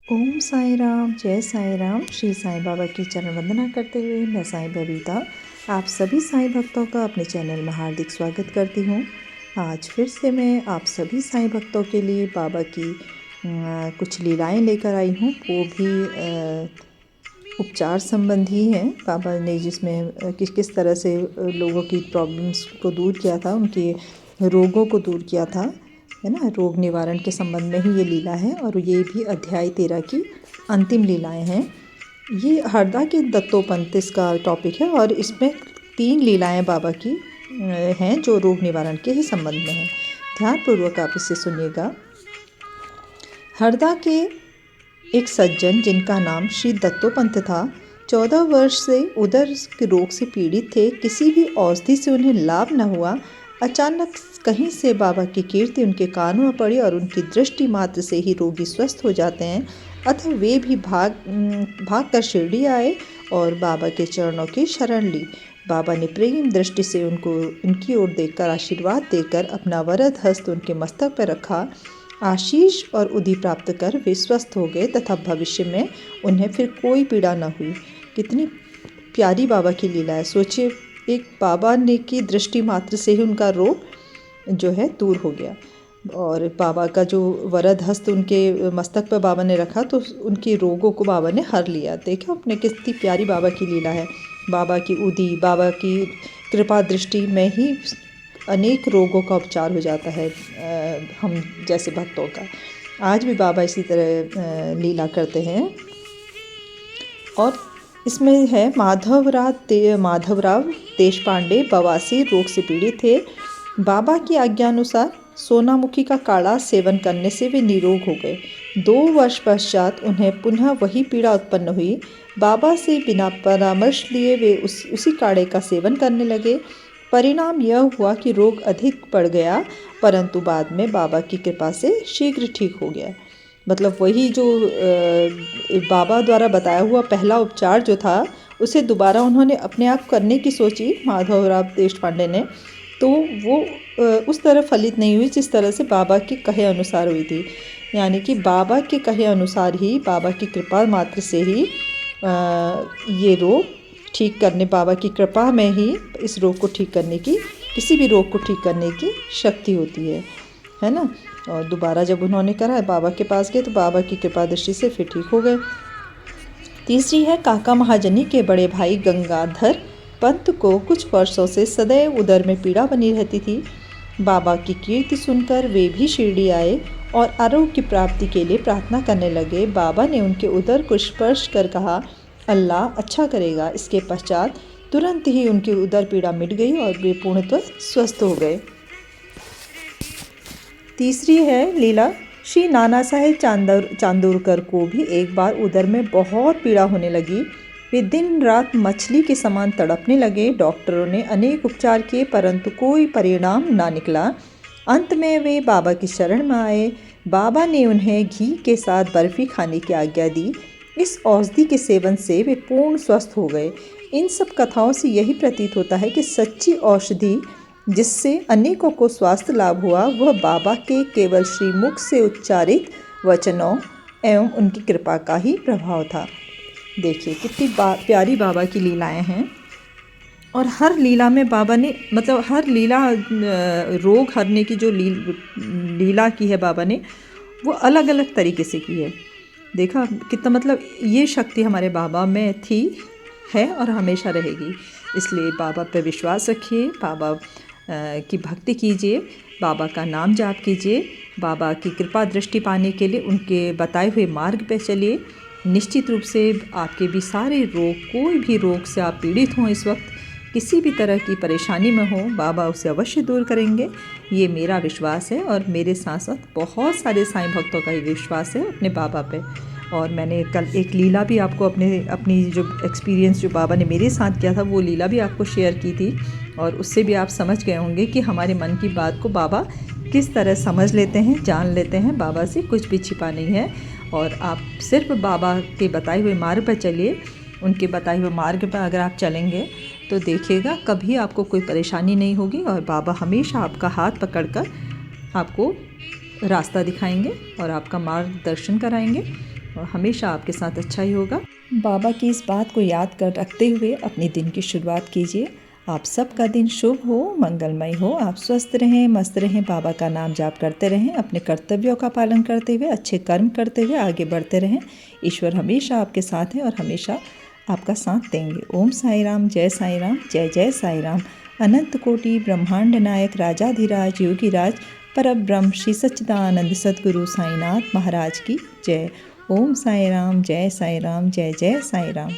ओम साई राम, जय साई राम। श्री साईं बाबा की चरण वंदना करते हुए मैं साईं बबीता आप सभी साईं भक्तों का अपने चैनल में हार्दिक स्वागत करती हूँ। आज फिर से मैं आप सभी साईं भक्तों के लिए बाबा की कुछ लीलाएं लेकर आई हूँ। वो भी उपचार संबंधी हैं। बाबा ने जिसमें किस तरह से लोगों की प्रॉब्लम्स को दूर किया था, उनके रोगों को दूर किया था, है ना। रोग निवारण के संबंध में ही ये लीला है और ये भी अध्याय 13 की अंतिम लीलाएं हैं। ये हरदा के दत्तोपंत का टॉपिक है और इसमें 3 लीलाएं बाबा की हैं जो रोग निवारण के ही संबंध में हैं। ध्यानपूर्वक आप इसे सुनिएगा। हरदा के एक सज्जन जिनका नाम श्री दत्तोपंत था, 14 वर्ष से उदर के रोग से पीड़ित थे। किसी भी औषधि से उन्हें लाभ न हुआ। अचानक कहीं से बाबा की कीर्ति उनके कानों में पड़ी और उनकी दृष्टि मात्र से ही रोगी स्वस्थ हो जाते हैं। अतः वे भी भाग कर शिरडी आए और बाबा के चरणों की शरण ली। बाबा ने प्रेम दृष्टि से उनकी ओर देखकर आशीर्वाद देकर अपना वरद हस्त उनके मस्तक पर रखा। आशीष और उदी प्राप्त कर वे स्वस्थ हो गए तथा भविष्य में उन्हें फिर कोई पीड़ा न हुई। कितनी प्यारी बाबा की लीला है। सोचिए, एक बाबा ने की दृष्टि मात्र से ही उनका रोग जो है दूर हो गया और बाबा का जो वरद हस्त उनके मस्तक पर बाबा ने रखा तो उनके रोगों को बाबा ने हर लिया। देखो अपने कितनी प्यारी बाबा की लीला है। बाबा की उदी, बाबा की कृपा दृष्टि में ही अनेक रोगों का उपचार हो जाता है हम जैसे भक्तों का। आज भी बाबा इसी तरह लीला करते हैं। और इसमें है माधवराव देशपांडे बवासीर रोग से पीड़ित थे। बाबा की आज्ञानुसार सोनामुखी का काढ़ा सेवन करने से वे निरोग हो गए। 2 वर्ष पश्चात उन्हें पुनः वही पीड़ा उत्पन्न हुई। बाबा से बिना परामर्श लिए वे उसी काढ़े का सेवन करने लगे। परिणाम यह हुआ कि रोग अधिक बढ़ गया, परंतु बाद में बाबा की कृपा से शीघ्र ठीक हो गया। मतलब वही जो बाबा द्वारा बताया हुआ पहला उपचार जो था, उसे दोबारा उन्होंने अपने आप करने की सोची माधवराव देशपांडे ने, तो वो उस तरह फलित नहीं हुई जिस तरह से बाबा के कहे अनुसार हुई थी। यानी कि बाबा के कहे अनुसार ही, बाबा की कृपा मात्र से ही ये रोग ठीक करने, बाबा की कृपा में ही इस रोग को ठीक करने की, किसी भी रोग को ठीक करने की शक्ति होती है ना। और दोबारा जब उन्होंने करा, बाबा के पास गए तो बाबा की कृपा दृष्टि से फिर ठीक हो गए। तीसरी है काका महाजनी के बड़े भाई गंगाधर पंत को कुछ वर्षों से सदैव उदर में पीड़ा बनी रहती थी। बाबा की कीर्ति सुनकर वे भी शिरडी आए और आरोग्य की प्राप्ति के लिए प्रार्थना करने लगे। बाबा ने उनके उदर को स्पर्श कर कहा, अल्लाह अच्छा करेगा। इसके पश्चात तुरंत ही उनकी उदर पीड़ा मिट गई और वे पूर्णतः स्वस्थ हो गए। तीसरी है लीला श्री नाना साहेब चांदोरकर को भी एक बार उदर में बहुत पीड़ा होने लगी। वे दिन रात मछली के समान तड़पने लगे। डॉक्टरों ने अनेक उपचार किए परंतु कोई परिणाम ना निकला। अंत में वे बाबा की शरण में आए। बाबा ने उन्हें घी के साथ बर्फी खाने की आज्ञा दी। इस औषधि के सेवन से वे पूर्ण स्वस्थ हो गए। इन सब कथाओं से यही प्रतीत होता है कि सच्ची औषधि जिससे अनेकों को स्वास्थ्य लाभ हुआ, वह बाबा के केवल श्रीमुख से उच्चारित वचनों एवं उनकी कृपा का ही प्रभाव था। देखिए कितनी प्यारी बाबा की लीलाएं हैं। और हर लीला में बाबा ने, मतलब हर लीला, रोग हरने की जो लीला की है बाबा ने, वो अलग अलग तरीके से की है। देखा कितना, मतलब ये शक्ति हमारे बाबा में थी, है और हमेशा रहेगी। इसलिए बाबा पर विश्वास रखिए, बाबा की भक्ति कीजिए, बाबा का नाम जाप कीजिए, बाबा की कृपा दृष्टि पाने के लिए उनके बताए हुए मार्ग पर चलिए। निश्चित रूप से आपके भी सारे रोग, कोई भी रोग से आप पीड़ित हों, इस वक्त किसी भी तरह की परेशानी में हो, बाबा उसे अवश्य दूर करेंगे। ये मेरा विश्वास है और मेरे साथ साथ बहुत सारे साईं भक्तों का ये विश्वास है अपने बाबा पे। और मैंने कल एक लीला भी आपको अपनी जो एक्सपीरियंस जो बाबा ने मेरे साथ किया था, वो लीला भी आपको शेयर की थी और उससे भी आप समझ गए होंगे कि हमारे मन की बात को बाबा किस तरह समझ लेते हैं, जान लेते हैं। बाबा से कुछ भी छिपा नहीं है और आप सिर्फ बाबा के बताए हुए मार्ग पर चलिए। उनके बताए हुए मार्ग पर अगर आप चलेंगे तो देखिएगा कभी आपको कोई परेशानी नहीं होगी और बाबा हमेशा आपका हाथ पकड़कर आपको रास्ता दिखाएंगे और आपका मार्गदर्शन कराएंगे हमेशा आपके साथ अच्छा ही होगा। बाबा की इस बात को याद कर रखते हुए अपने दिन की शुरुआत कीजिए। आप सबका दिन शुभ हो, मंगलमय हो। आप स्वस्थ रहें, मस्त रहें, बाबा का नाम जाप करते रहें, अपने कर्तव्यों का पालन करते हुए, अच्छे कर्म करते हुए आगे बढ़ते रहें। ईश्वर हमेशा आपके साथ है और हमेशा आपका साथ देंगे। ओम साई राम, जय साई राम, जय जय साई राम। अनंत कोटि ब्रह्मांड नायक राजाधिराज योगीराज परब्रह्म श्री सच्चिदानंद सद्गुरु साईनाथ महाराज की जय। ओम साई राम, जय साई राम, जय जय साई राम।